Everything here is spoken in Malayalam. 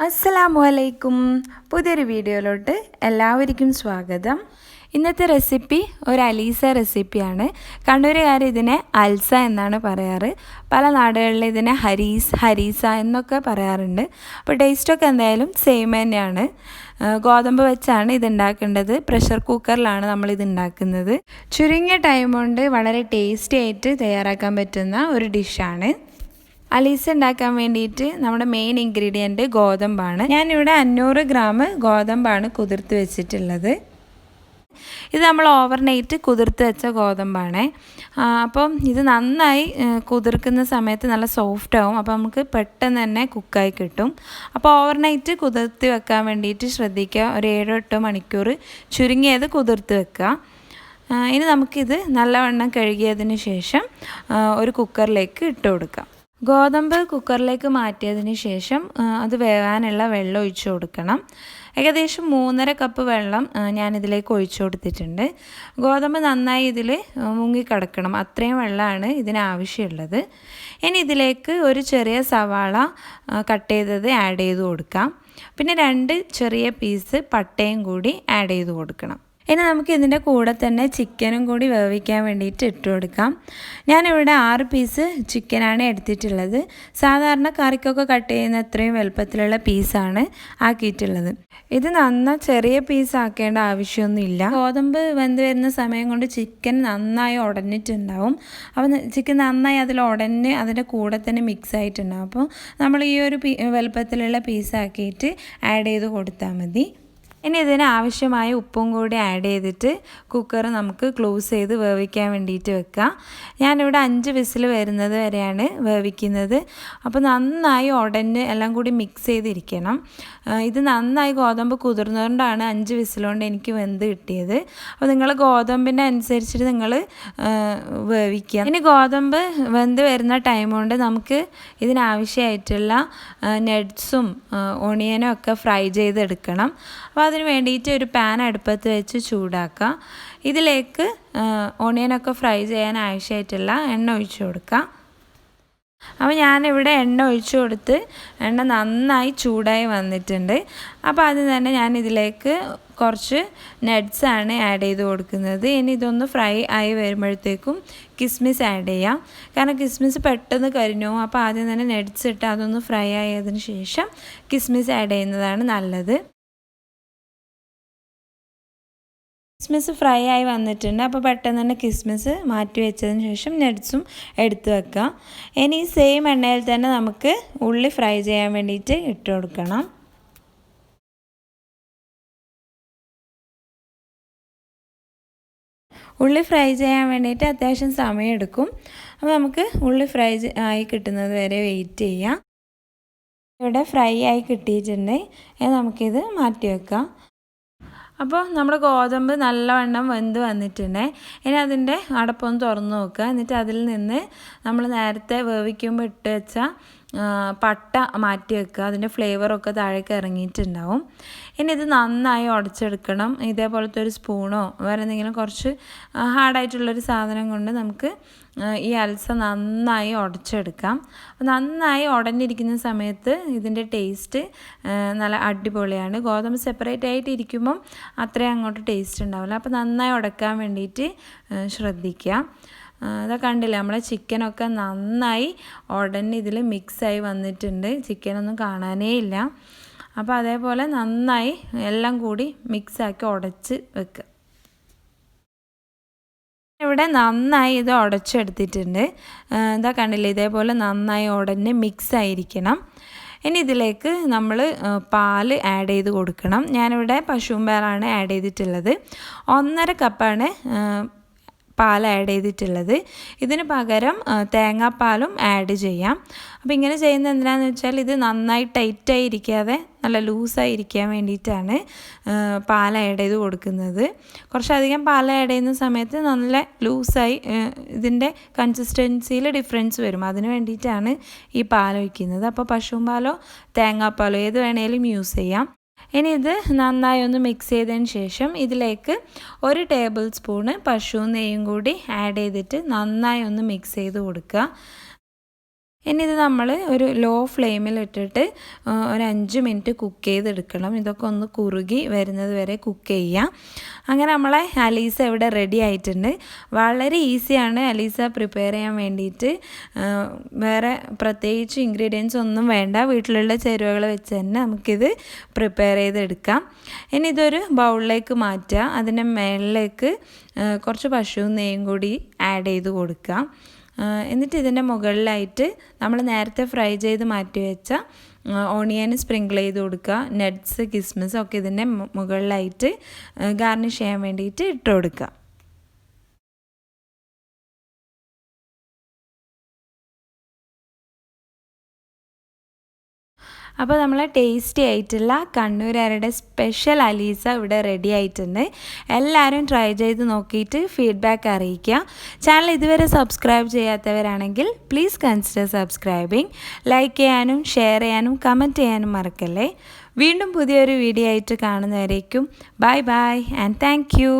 അസ്സലാമു പുതിയൊരു വീഡിയോയിലോട്ട് എല്ലാവർക്കും സ്വാഗതം. ഇന്നത്തെ റെസിപ്പി ഒരു അലീസ റെസിപ്പിയാണ്. കണ്ണൂരുകാർ ഇതിനെ അൽസ എന്നാണ് പറയാറ്. പല നാടുകളിൽ ഇതിനെ ഹരീസ എന്നൊക്കെ പറയാറുണ്ട്. അപ്പോൾ ടേസ്റ്റൊക്കെ എന്തായാലും സെയിം തന്നെയാണ്. ഗോതമ്പ് വെച്ചാണ് ഇതുണ്ടാക്കേണ്ടത്. പ്രഷർ കുക്കറിലാണ് നമ്മളിത് ഉണ്ടാക്കുന്നത്. ചുരുങ്ങിയ ടൈം കൊണ്ട് വളരെ ടേസ്റ്റി ആയിട്ട് തയ്യാറാക്കാൻ പറ്റുന്ന ഒരു ഡിഷാണ്. അലീസ ഉണ്ടാക്കാൻ വേണ്ടിയിട്ട് നമ്മുടെ മെയിൻ ഇൻഗ്രീഡിയൻറ്റ് ഗോതമ്പാണ്. ഞാനിവിടെ 500 ഗ്രാം ഗോതമ്പാണ് കുതിർത്ത് വെച്ചിട്ടുള്ളത്. ഇത് നമ്മൾ ഓവർനൈറ്റ് കുതിർത്ത് വെച്ച ഗോതമ്പാണ്. അപ്പം ഇത് നന്നായി കുതിർക്കുന്ന സമയത്ത് നല്ല സോഫ്റ്റ് ആവും. അപ്പോൾ നമുക്ക് പെട്ടെന്ന് തന്നെ കുക്കായി കിട്ടും. അപ്പോൾ ഓവർനൈറ്റ് കുതിർത്ത് വെക്കാൻ വേണ്ടിയിട്ട് ശ്രദ്ധിക്കുക. ഒരു 7-8 മണിക്കൂർ ചുരുങ്ങിയത് കുതിർത്ത് വെക്കുക. ഇനി നമുക്കിത് നല്ലവണ്ണം കഴുകിയതിന് ശേഷം ഒരു കുക്കറിലേക്ക് ഇട്ട് കൊടുക്കാം. ഗോതമ്പ് കുക്കറിലേക്ക് മാറ്റിയതിന് ശേഷം അത് വേവാനുള്ള വെള്ളം ഒഴിച്ചു കൊടുക്കണം. ഏകദേശം 3.5 കപ്പ് വെള്ളം ഞാനിതിലേക്ക് ഒഴിച്ചു കൊടുത്തിട്ടുണ്ട്. ഗോതമ്പ് നന്നായി ഇതിൽ മുങ്ങിക്കിടക്കണം, അത്രയും വെള്ളമാണ് ഇതിനാവശ്യമുള്ളത്. ഇനി ഇതിലേക്ക് ഒരു ചെറിയ സവാള കട്ട് ചെയ്തത് ആഡ് ചെയ്ത് കൊടുക്കാം. പിന്നെ 2 ചെറിയ പീസ് പട്ടയും കൂടി ആഡ് ചെയ്ത് കൊടുക്കണം. ഇനി നമുക്ക് ഇതിൻ്റെ കൂടെ തന്നെ ചിക്കനും കൂടി വേവിക്കാൻ വേണ്ടിയിട്ട് ഇട്ട് കൊടുക്കാം. ഞാനിവിടെ 6 പീസ് ചിക്കനാണ് എടുത്തിട്ടുള്ളത്. സാധാരണ കറിക്കൊക്കെ കട്ട് ചെയ്യുന്ന അത്രയും വലുപ്പത്തിലുള്ള പീസാണ് ആക്കിയിട്ടുള്ളത്. ഇത് നന്നായി ചെറിയ പീസ് ആക്കേണ്ട ആവശ്യമൊന്നുമില്ല. ഗോതമ്പ് വെന്ത് വരുന്ന സമയം കൊണ്ട് ചിക്കൻ നന്നായി ഉടഞ്ഞിട്ടുണ്ടാവും. അപ്പോൾ ചിക്കൻ നന്നായി അതിൽ ഉടഞ്ഞ് അതിൻ്റെ കൂടെ തന്നെ മിക്സ് ആയിട്ടുണ്ടാവും. അപ്പോൾ നമ്മൾ ഈ ഒരു വലുപ്പത്തിലുള്ള പീസാക്കിയിട്ട് ആഡ് ചെയ്ത് കൊടുത്താൽ മതി. ഇനി ഇതിന് ആവശ്യമായ ഉപ്പും കൂടി ആഡ് ചെയ്തിട്ട് കുക്കർ നമുക്ക് ക്ലോസ് ചെയ്ത് വേവിക്കാൻ വേണ്ടിയിട്ട് വെക്കാം. ഞാനിവിടെ 5 വിസിൽ വരുന്നത് വരെയാണ് വേവിക്കുന്നത്. അപ്പോൾ നന്നായി ഉടഞ്ഞ് എല്ലാം കൂടി മിക്സ് ചെയ്തിരിക്കണം. ഇത് നന്നായി ഗോതമ്പ് കുതിർന്നതുകൊണ്ടാണ് 5 വിസിലുകൊണ്ട് എനിക്ക് വെന്ത് കിട്ടിയത്. അപ്പോൾ നിങ്ങൾ ഗോതമ്പിൻ്റെ അനുസരിച്ചിട്ട് നിങ്ങൾ വേവിക്കുക. ഇനി ഗോതമ്പ് വെന്ത് വരുന്ന ടൈം കൊണ്ട് നമുക്ക് ഇതിനാവശ്യമായിട്ടുള്ള നട്ട്സും ഓണിയനും ഒക്കെ ഫ്രൈ ചെയ്തെടുക്കണം. അപ്പോൾ അതിന് വേണ്ടിയിട്ട് ഒരു പാൻ അടുപ്പത്ത് വെച്ച് ചൂടാക്കുക. ഇതിലേക്ക് ഓണിയനൊക്കെ ഫ്രൈ ചെയ്യാൻ ആവശ്യമായിട്ടുള്ള എണ്ണ ഒഴിച്ചു കൊടുക്കുക. അപ്പോൾ ഞാനിവിടെ എണ്ണ ഒഴിച്ചു കൊടുത്ത് എണ്ണ നന്നായി ചൂടായി വന്നിട്ടുണ്ട്. അപ്പോൾ ആദ്യം തന്നെ ഞാനിതിലേക്ക് കുറച്ച് നട്ട്സാണ് ആഡ് ചെയ്ത് കൊടുക്കുന്നത്. ഇനി ഇതൊന്ന് ഫ്രൈ ആയി വരുമ്പോഴത്തേക്കും കിസ്മിസ് ആഡ് ചെയ്യാം. കാരണം കിസ്മിസ് പെട്ടെന്ന് കരിഞ്ഞു. അപ്പോൾ ആദ്യം തന്നെ നട്ട്സ് ഇട്ട് അതൊന്ന് ഫ്രൈ ആയതിന് ശേഷം കിസ്മിസ് ആഡ് ചെയ്യുന്നതാണ് നല്ലത്. കിസ്മിസ് ഫ്രൈ ആയി വന്നിട്ടുണ്ട്. അപ്പോൾ പെട്ടെന്ന് തന്നെ കിസ്മിസ് മാറ്റി വെച്ചതിന് ശേഷം നട്ട്സും എടുത്ത് വെക്കുക. ഇനി സെയിം എണ്ണയിൽ തന്നെ നമുക്ക് ഉള്ളി ഫ്രൈ ചെയ്യാൻ വേണ്ടിയിട്ട് ഇട്ട് കൊടുക്കണം. ഉള്ളി ഫ്രൈ ചെയ്യാൻ വേണ്ടിയിട്ട് അത്യാവശ്യം സമയമെടുക്കും. അപ്പോൾ നമുക്ക് ഉള്ളി ഫ്രൈ ആയി കിട്ടുന്നത് വരെ വെയിറ്റ് ചെയ്യാം. ഇവിടെ ഫ്രൈ ആയി കിട്ടിയിട്ടുണ്ട്. നമുക്കിത് മാറ്റി വെക്കാം. അപ്പോൾ നമ്മുടെ ഗോതമ്പ് നല്ലവണ്ണം വെന്ത് വന്നിട്ടുണ്ട്. ഇനി അതിൻ്റെ അടപ്പൊന്ന് തുറന്ന് നോക്കുക. എന്നിട്ട് അതിൽ നിന്ന് നമ്മൾ നേരത്തെ വേവിക്കുമ്പോൾ ഇട്ട് വെച്ച പട്ട മാറ്റി വെക്കുക. അതിൻ്റെ ഫ്ലേവറൊക്കെ താഴേക്ക് ഇറങ്ങിയിട്ടുണ്ടാവും. ഇനി ഇത് നന്നായി ഉടച്ചെടുക്കണം. ഇതേപോലത്തെ ഒരു സ്പൂണോ വേറെ എന്തെങ്കിലും കുറച്ച് ഹാർഡായിട്ടുള്ളൊരു സാധനം കൊണ്ട് നമുക്ക് ഈ അൽസ നന്നായി ഉടച്ചെടുക്കാം. നന്നായി ഉടഞ്ഞിരിക്കുന്ന സമയത്ത് ഇതിൻ്റെ ടേസ്റ്റ് നല്ല അടിപൊളിയാണ്. ഗോതമ്പ് സെപ്പറേറ്റ് ആയിട്ട് ഇരിക്കുമ്പം അത്രയും അങ്ങോട്ട് ടേസ്റ്റ് ഉണ്ടാവില്ല. അപ്പോൾ നന്നായി ഉടക്കാൻ വേണ്ടിയിട്ട് ശ്രദ്ധിക്കുക. ഇതൊക്കെ കണ്ടില്ലേ, നമ്മളെ ചിക്കനൊക്കെ നന്നായി ഉടനെ ഇതിൽ മിക്സായി വന്നിട്ടുണ്ട്. ചിക്കനൊന്നും കാണാനേ ഇല്ല. അപ്പോൾ അതേപോലെ നന്നായി എല്ലാം കൂടി മിക്സാക്കി ഉടച്ച് വെക്കുക. ഇവിടെ നന്നായി ഇത് ഉടച്ചെടുത്തിട്ടുണ്ട്. ഇതാ കണ്ടില്ലേ, ഇതേപോലെ നന്നായി ഉടനെ മിക്സ് ആയിരിക്കണം. ഇനി ഇതിലേക്ക് നമ്മൾ പാല് ആഡ് ചെയ്ത് കൊടുക്കണം. ഞാനിവിടെ പശുവും പാലാണ് ആഡ് ചെയ്തിട്ടുള്ളത്. 1.5 കപ്പാണ് പാൽ ആഡ് ചെയ്തിട്ടുള്ളത്. ഇതിന് പകരം തേങ്ങാപ്പാലും ആഡ് ചെയ്യാം. അപ്പോൾ ഇങ്ങനെ ചെയ്യുന്നത് എന്തിനാണെന്ന് വെച്ചാൽ ഇത് നന്നായി ടൈറ്റായി ഇരിക്കാതെ നല്ല ലൂസായി ഇരിക്കാൻ വേണ്ടിയിട്ടാണ് പാൽ ആഡ് ചെയ്ത് കൊടുക്കുന്നത്. കുറച്ചധികം പാൽ ആഡ് ചെയ്യുന്ന സമയത്ത് നല്ല ലൂസായി ഇതിൻ്റെ കൺസിസ്റ്റൻസിയിൽ ഡിഫറൻസ് വരും. അതിന് വേണ്ടിയിട്ടാണ് ഈ പാൽ ഒഴിക്കുന്നത്. അപ്പോൾ പശുവും പാലോ തേങ്ങാപ്പാലോ ഏത് വേണേലും യൂസ് ചെയ്യാം. ഇനി ഇത് നന്നായി ഒന്ന് മിക്സ് ചെയ്തതിന് ശേഷം ഇതിലേക്ക് 1 ടേബിൾ സ്പൂണ് പശു നെയ്യും കൂടി ആഡ് ചെയ്തിട്ട് നന്നായി ഒന്ന് മിക്സ് ചെയ്ത് കൊടുക്കുക. ഇനി ഇത് നമ്മൾ ഒരു ലോ ഫ്ലെയിമിൽ ഇട്ടിട്ട് ഒരു 5 മിനിറ്റ് കുക്ക് ചെയ്തെടുക്കണം. ഇതൊക്കെ ഒന്ന് കുറുകി വരുന്നത് വരെ കുക്ക് ചെയ്യാം. അങ്ങനെ നമ്മളെ അലീസ ഇവിടെ റെഡി ആയിട്ടുണ്ട്. വളരെ ഈസിയാണ് അലീസ പ്രിപ്പയർ ചെയ്യാൻ വേണ്ടിയിട്ട്. വേറെ പ്രത്യേകിച്ച് ഇൻഗ്രീഡിയൻസ് ഒന്നും വേണ്ട, വീട്ടിലുള്ള ചേരുവകൾ വെച്ച് തന്നെ നമുക്കിത് പ്രിപ്പയർ ചെയ്തെടുക്കാം. ഇനി ഇതൊരു ബൗളിലേക്ക് മാറ്റുക. അതിൻ്റെ മേളിലേക്ക് കുറച്ച് പശു നെയ്യും കൂടി ആഡ് ചെയ്ത് കൊടുക്കാം. എന്നിട്ട് ഇതിൻ്റെ മുകളിലായിട്ട് നമ്മൾ നേരത്തെ ഫ്രൈ ചെയ്ത് മാറ്റി വെച്ച ഓണിയൻ സ്പ്രിങ്കിൾ ചെയ്ത് കൊടുക്കുക. നട്ട്സ്, കിസ്മിസ് ഒക്കെ ഇതിൻ്റെ മുകളിലായിട്ട് ഗാർണിഷ് ചെയ്യാൻ വേണ്ടിയിട്ട് ഇട്ട് കൊടുക്കുക. അപ്പോൾ നമ്മളെ ടേസ്റ്റി ആയിട്ടുള്ള കണ്ണൂരുകാരുടെ സ്പെഷ്യൽ അലീസ ഇവിടെ റെഡി ആയിട്ടുണ്ട്. എല്ലാവരും ട്രൈ ചെയ്ത് നോക്കിയിട്ട് ഫീഡ്ബാക്ക് അറിയിക്കുക. ചാനൽ ഇതുവരെ സബ്സ്ക്രൈബ് ചെയ്യാത്തവരാണെങ്കിൽ പ്ലീസ് കൺസിഡർ സബ്സ്ക്രൈബിങ്. ലൈക്ക് ചെയ്യാനും ഷെയർ ചെയ്യാനും കമൻറ്റ് ചെയ്യാനും മറക്കല്ലേ. വീണ്ടും പുതിയൊരു വീഡിയോ ആയിട്ട് കാണുന്നവരേക്കും bye bye and thank U.